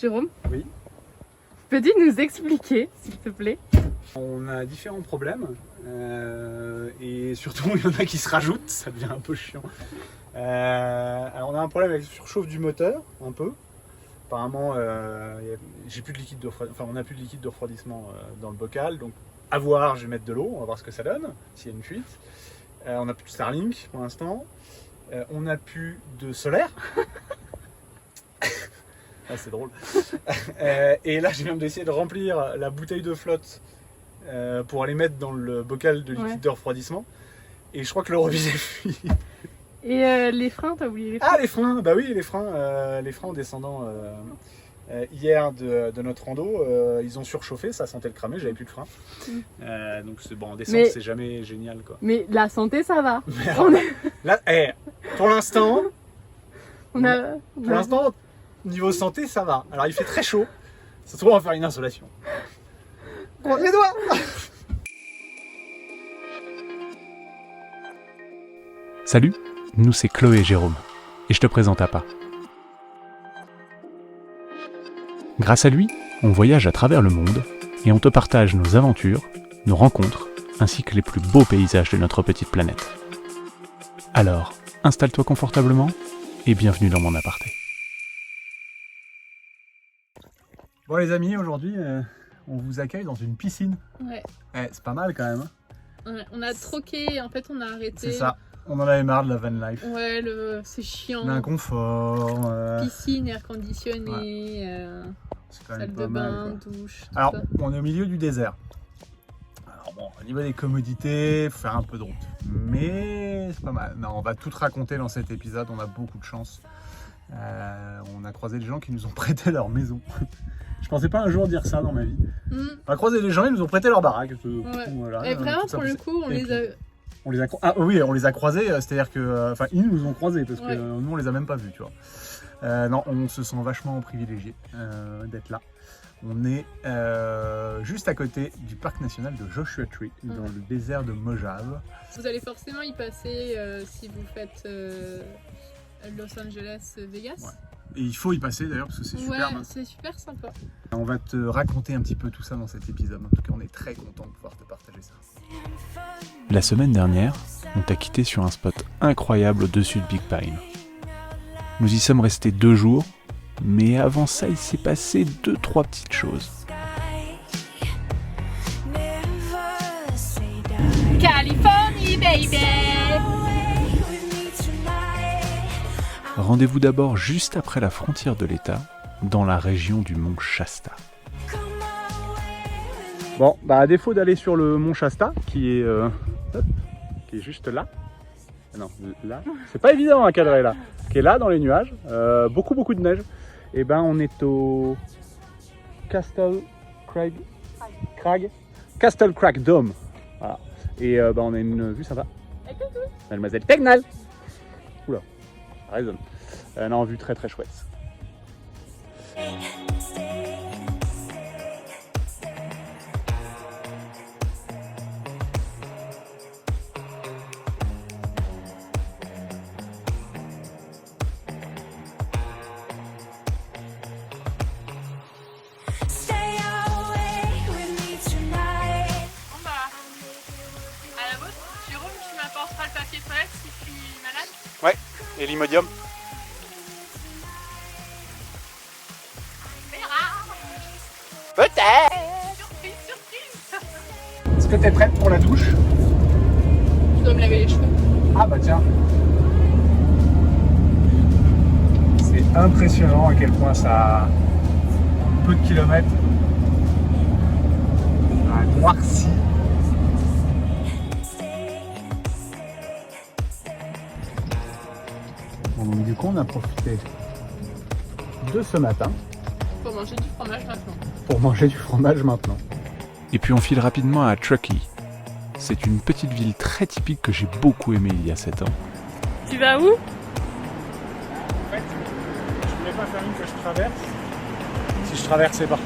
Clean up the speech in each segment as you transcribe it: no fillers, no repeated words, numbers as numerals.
Jérôme, Oui. peux-tu nous expliquer, s'il te plaît? On a différents problèmes et surtout il y en a qui se rajoutent, ça devient un peu chiant. Alors on a un problème avec la surchauffe du moteur, un peu. Apparemment, j'ai plus de liquide de refroidissement, on n'a plus de liquide de refroidissement dans le bocal, donc à voir, je vais mettre de l'eau, on va voir ce que ça donne, s'il y a une fuite. On n'a plus de Starlink pour l'instant. On n'a plus de solaire. Ah, c'est drôle. Et là, j'ai même d'essayer de remplir la bouteille de flotte pour aller mettre dans le bocal de liquide de refroidissement. Et je crois que le robinet fuit. Et les freins, t'as oublié les freins? Ah, les freins! Bah oui, les freins en descendant hier de notre rando, ils ont surchauffé, ça sentait le cramer, j'avais plus de frein. Donc c'est bon, en descente, c'est jamais génial, quoi. Mais la santé, ça va. Mais alors, là, pour l'instant, niveau santé, ça va. Alors il fait très chaud, ça se trouve on va faire une insolation. Croise les doigts! Salut, nous c'est Chloé et Jérôme, et je te présente Appa. Grâce à lui, on voyage à travers le monde, et on te partage nos aventures, nos rencontres, ainsi que les plus beaux paysages de notre petite planète. Alors, installe-toi confortablement, et bienvenue dans mon aparté. Bon les amis, aujourd'hui on vous accueille dans une piscine. Ouais. C'est pas mal quand même. Ouais, on a troqué, en fait on a arrêté. C'est ça, on en avait marre de la van life. Ouais, c'est chiant. L'inconfort. Piscine, air conditionné, C'est quand même salle pas de mal, bain, quoi. douche. Tout Alors ça. on est au milieu du désert. Alors bon, au niveau des commodités, faut faire un peu de route. Mais c'est pas mal. Non, on va tout raconter dans cet épisode, on a beaucoup de chance. On a croisé des gens qui nous ont prêté leur maison. Je pensais pas un jour dire ça dans ma vie. On a croisé des gens, ils nous ont prêté leur baraque. Ouais. Voilà, Et vraiment, pour le coup, on les a croisés, c'est-à-dire que, enfin, ils nous ont croisés parce que nous on les a même pas vus, tu vois. Non, on se sent vachement privilégié d'être là. On est juste à côté du parc national de Joshua Tree, dans le désert de Mojave. Vous allez forcément y passer si vous faites Los Angeles, Vegas. Ouais. Et il faut y passer d'ailleurs parce que c'est superbe. Ouais, c'est super sympa. On va te raconter un petit peu tout ça dans cet épisode. En tout cas, on est très content de pouvoir te partager ça. La semaine dernière, on t'a quitté sur un spot incroyable au-dessus de Big Pine. Nous y sommes restés 2 jours, mais avant ça, il s'est passé 2-3 petites choses. Californie, baby! Rendez-vous d'abord juste après la frontière de l'État, dans la région du mont Shasta. Bon, bah à défaut d'aller sur le mont Shasta, qui est juste là. Non, là. C'est pas évident à cadrer là. Qui est là dans les nuages. Beaucoup de neige. Et ben on est au Castle Crag Dome. Voilà. Et ben on a une vue sympa. Mademoiselle Tegnal. Oula, ça résonne. Non, vue très chouette. À la vôtre, Jérôme, tu m'apporteras le papier toilette si je suis malade? Ouais, et l'Imodium. Peut-être. Surprise! Est-ce que t'es prête pour la douche? Je dois me laver les cheveux. Ah bah tiens. C'est impressionnant à quel point ça, en peu de kilomètres, ça a noirci. Bon, donc du coup on a profité de ce matin Pour manger du fromage maintenant. pour manger du fromage maintenant. Et puis on file rapidement à Truckee. C'est une petite ville très typique que j'ai beaucoup aimée il y a 7 ans. Tu vas où? En fait, je voulais pas faire une que je traverse si je traversais pas.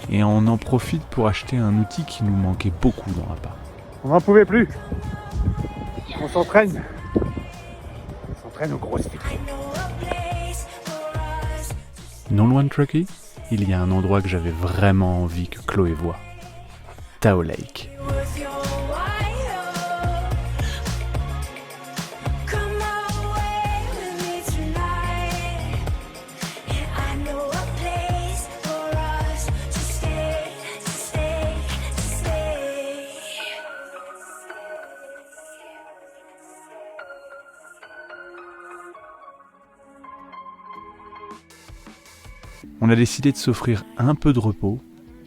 Et on en profite pour acheter un outil qui nous manquait beaucoup dans Appa. On n'en pouvait plus. On s'entraîne. après nos grosses vitrines. Non loin de Truckee, il y a un endroit que j'avais vraiment envie que Chloé voie. Tahoe Lake. On a décidé de s'offrir un peu de repos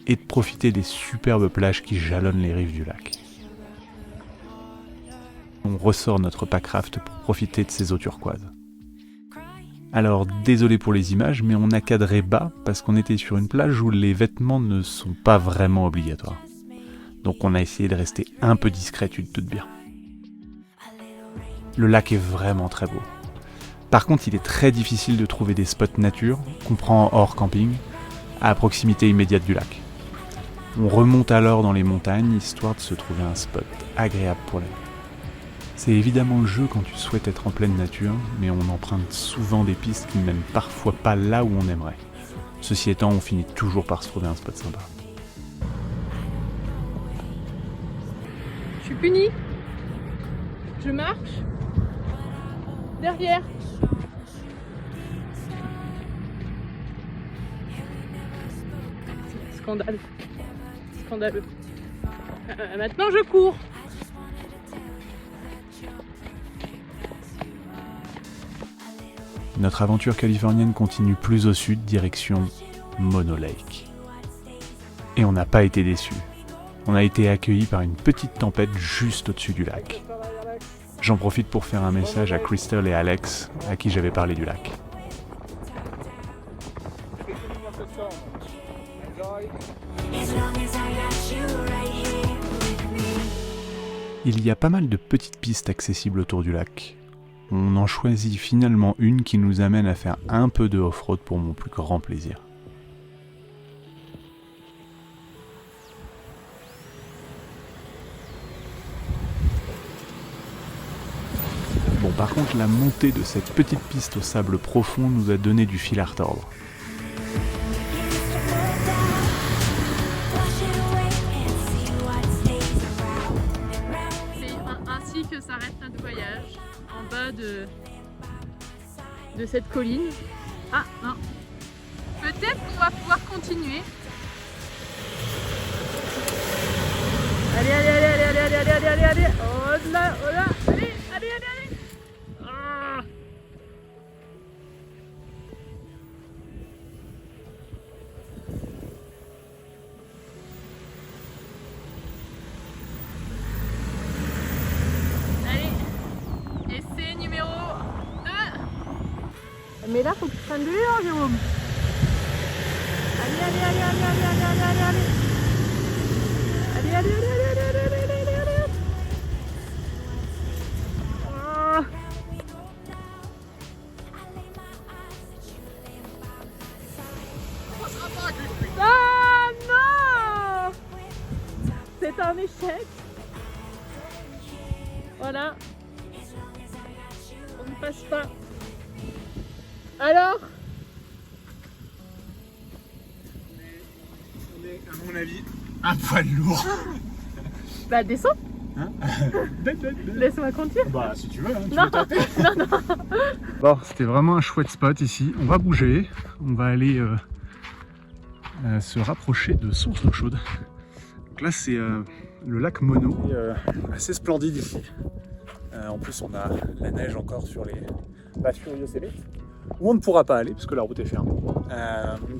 et de profiter des superbes plages qui jalonnent les rives du lac. On ressort notre packraft pour profiter de ces eaux turquoises. Alors désolé pour les images, mais on a cadré bas parce qu'on était sur une plage où les vêtements ne sont pas vraiment obligatoires. Donc on a essayé de rester un peu discret, tu te doutes bien. Le lac est vraiment très beau. Par contre, il est très difficile de trouver des spots nature, qu'on prend hors camping, à proximité immédiate du lac. On remonte alors dans les montagnes, histoire de se trouver un spot agréable pour la vue. C'est évidemment le jeu quand tu souhaites être en pleine nature, mais on emprunte souvent des pistes qui ne mènent parfois pas là où on aimerait. Ceci étant, on finit toujours par se trouver un spot sympa. Je suis punie. Je marche. Derrière. Scandale. Scandaleux. Maintenant je cours. Notre aventure californienne continue plus au sud, direction Mono Lake. Et on n'a pas été déçus. On a été accueillis par une petite tempête juste au-dessus du lac. J'en profite pour faire un message à Crystal et Alex, à qui j'avais parlé du lac. Il y a pas mal de petites pistes accessibles autour du lac. On en choisit finalement une qui nous amène à faire un peu de off-road pour mon plus grand plaisir. Bon, par contre, la montée de cette petite piste au sable profond nous a donné du fil à retordre. C'est ainsi que s'arrête notre voyage, en bas de cette colline. Ah non, peut-être qu'on va pouvoir continuer. Allez, allez, allez, allez, allez, allez, allez, allez, allez, oh là, allez, allez, allez, allez. Ah. Allez, essai numéro 2. Mais là, faut que tu prennes de l'élan, Jérôme. Allez, allez, allez, allez, allez, allez, allez, allez. Allez, allez, allez, allez, allez, allez, allez, allez, allez. Ah. Ah non! C'est un échec. Voilà. On ne passe pas. Alors? On est, à mon avis, un poil lourd. Bah descends. Hein? Laisse-moi conduire. Bah si tu veux, hein, tu Non, peux taper. non, non. Bon, c'était vraiment un chouette spot ici. On va bouger. On va aller se rapprocher de sources d'eau chaude. Donc là, c'est le lac Mono. Assez splendide ici. En plus, on a la neige encore sur les sur Yosemite, où on ne pourra pas aller parce que la route est fermée.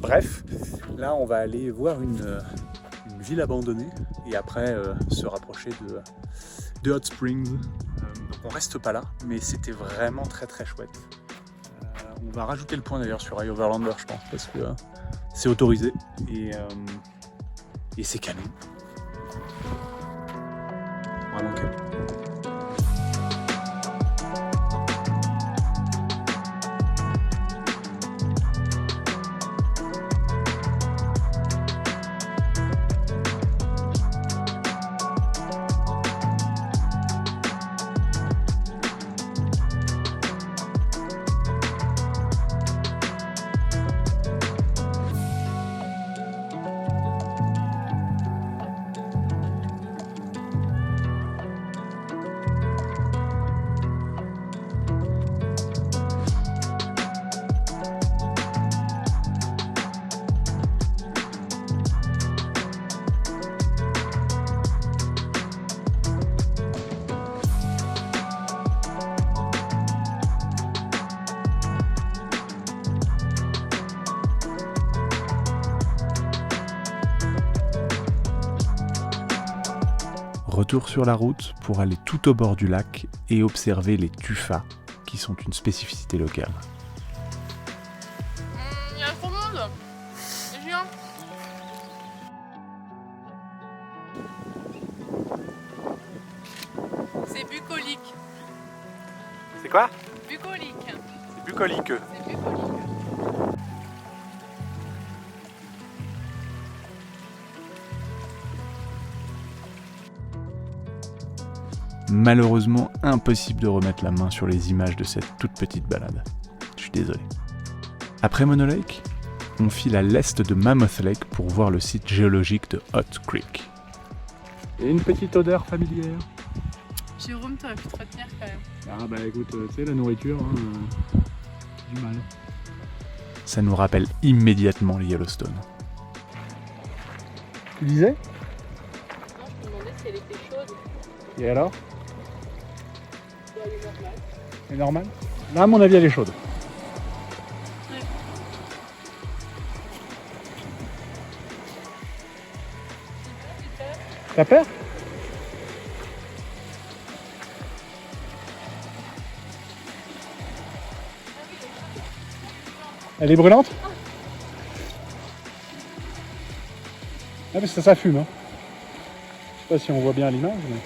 Bref, là, on va aller voir une ville abandonnée et après se rapprocher de Hot Springs. Donc on reste pas là, mais c'était vraiment très très chouette. On va rajouter le point d'ailleurs sur iOverlander, je pense, parce que c'est autorisé et c'est canon. Vraiment canon. Retour sur la route pour aller tout au bord du lac et observer les tuffas, qui sont une spécificité locale. Il y a trop de monde. C'est géant. C'est bucolique. C'est quoi? Bucolique. C'est bucolique. C'est bucolique. Malheureusement, impossible de remettre la main sur les images de cette toute petite balade. Je suis désolé. Après Mono Lake, on file à l'est de Mammoth Lake pour voir le site géologique de Hot Creek. Et une petite odeur familière. Jérôme, t'aurais pu te retenir quand même. Ah bah écoute, tu sais, la nourriture, du mal. Ça nous rappelle immédiatement le Yellowstone. Tu disais? Non, je me demandais si elle était chaude. Et alors? Elle est normale. C'est normal? Là, à mon avis, elle est chaude. Ouais. T'as peur? Elle est brûlante? Ah mais ça fume, hein. Je sais pas si on voit bien à l'image, mais...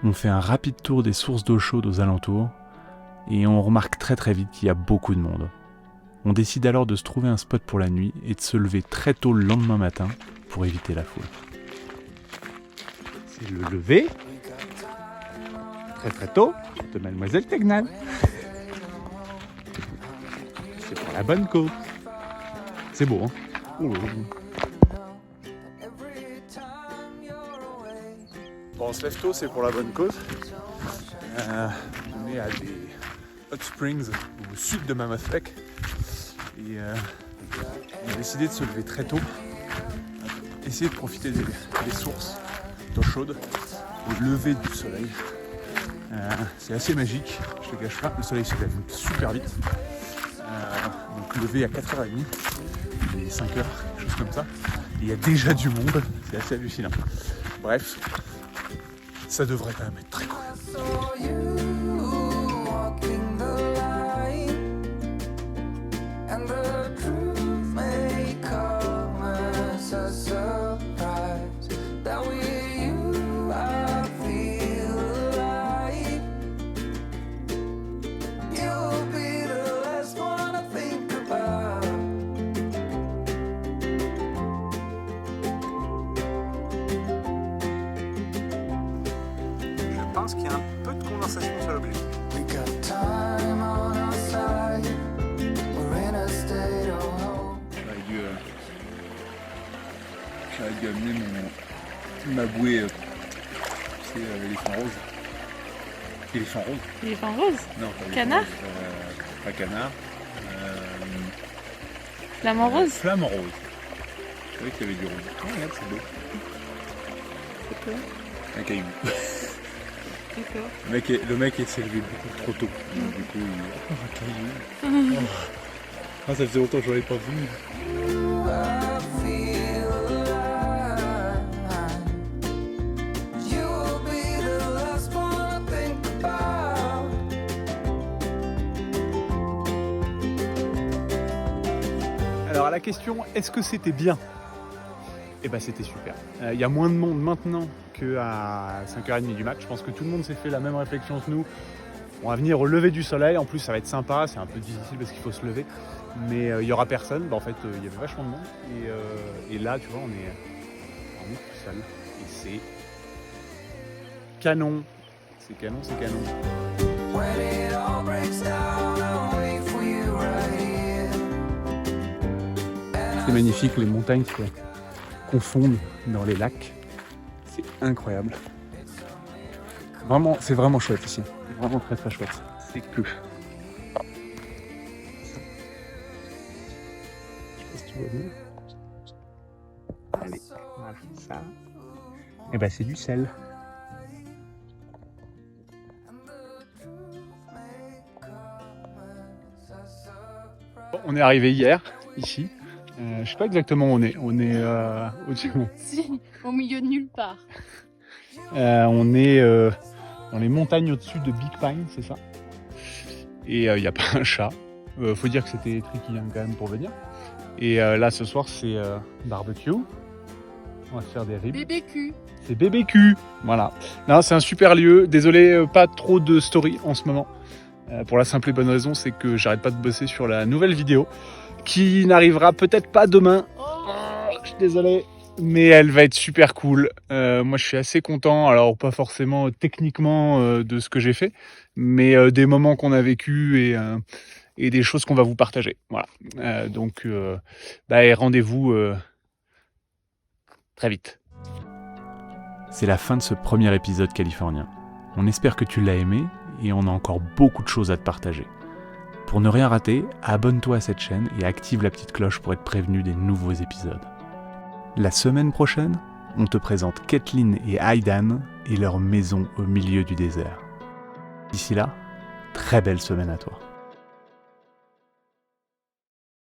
On fait un rapide tour des sources d'eau chaude aux alentours et on remarque très vite qu'il y a beaucoup de monde. On décide alors de se trouver un spot pour la nuit et de se lever très tôt le lendemain matin pour éviter la foule. C'est le lever, très tôt, de Mademoiselle Tegnan. C'est pour la bonne cause. C'est beau, hein? Oh. Bon, on se lève tôt, c'est pour la bonne cause. On est à des hot springs au sud de Mammoth Lake. Et on a décidé de se lever très tôt. Essayer de profiter des sources d'eau chaude au lever du soleil. C'est assez magique, je te cache pas. Le soleil se lève super vite. Donc lever à 4h30, il est 5h, quelque chose comme ça. Et il y a déjà du monde, c'est assez hallucinant. Bref, ça devrait quand même être très cool. Je pense qu'il y a un peu de condensation sur l'objet. J'aurais dû amener ma bouée, c'est l'éléphant rose. Éléphant rose? Éléphant rose? Non, pas Canard? Pas canard. Flamant rose? Flamant rose. Je savais qu'il y avait du rose. Oh, regarde, c'est beau. C'est quoi? Un caillou. D'accord. Le mec s'est levé beaucoup trop tôt. Donc, du coup, il... Oh, un caillou. Oh. Ah, ça faisait longtemps que je l'avais pas vu. Alors à la question, est-ce que c'était bien? Eh ben c'était super. Il y a moins de monde maintenant qu'à 5h30 du mat. Je pense que tout le monde s'est fait la même réflexion que nous. On va venir au lever du soleil. En plus ça va être sympa, c'est un peu difficile parce qu'il faut se lever. Mais il n'y aura personne. En fait il y avait vachement de monde. Et là tu vois on est tout seul. Et c'est canon. C'est canon, c'est canon. C'est magnifique, les montagnes se confondent dans les lacs. C'est incroyable. Vraiment, c'est vraiment chouette ici. C'est vraiment très chouette. C'est que. Je sais pas si tu vois bien. Allez, voilà, ça. Et ben c'est du sel. Bon, on est arrivé hier, ici. Je sais pas exactement où on est. On est Si, au milieu de nulle part. on est dans les montagnes au-dessus de Big Pine, c'est ça. Et il n'y a pas un chat. Faut dire que c'était tricky hein, quand même pour venir. Et là ce soir c'est barbecue. On va se faire des ribs. BBQ. C'est BBQ, voilà. Non, c'est un super lieu. Désolé, pas trop de story en ce moment. Pour la simple et bonne raison, c'est que j'arrête pas de bosser sur la nouvelle vidéo qui n'arrivera peut-être pas demain. Je suis désolé, mais elle va être super cool. Moi, je suis assez content. Alors, pas forcément techniquement de ce que j'ai fait, mais des moments qu'on a vécu et des choses qu'on va vous partager. Voilà. Donc, rendez-vous très vite. C'est la fin de ce premier épisode californien. On espère que tu l'as aimé et on a encore beaucoup de choses à te partager. Pour ne rien rater, abonne-toi à cette chaîne et active la petite cloche pour être prévenu des nouveaux épisodes. La semaine prochaine, on te présente Kathleen et Aidan et leur maison au milieu du désert. D'ici là, très belle semaine à toi.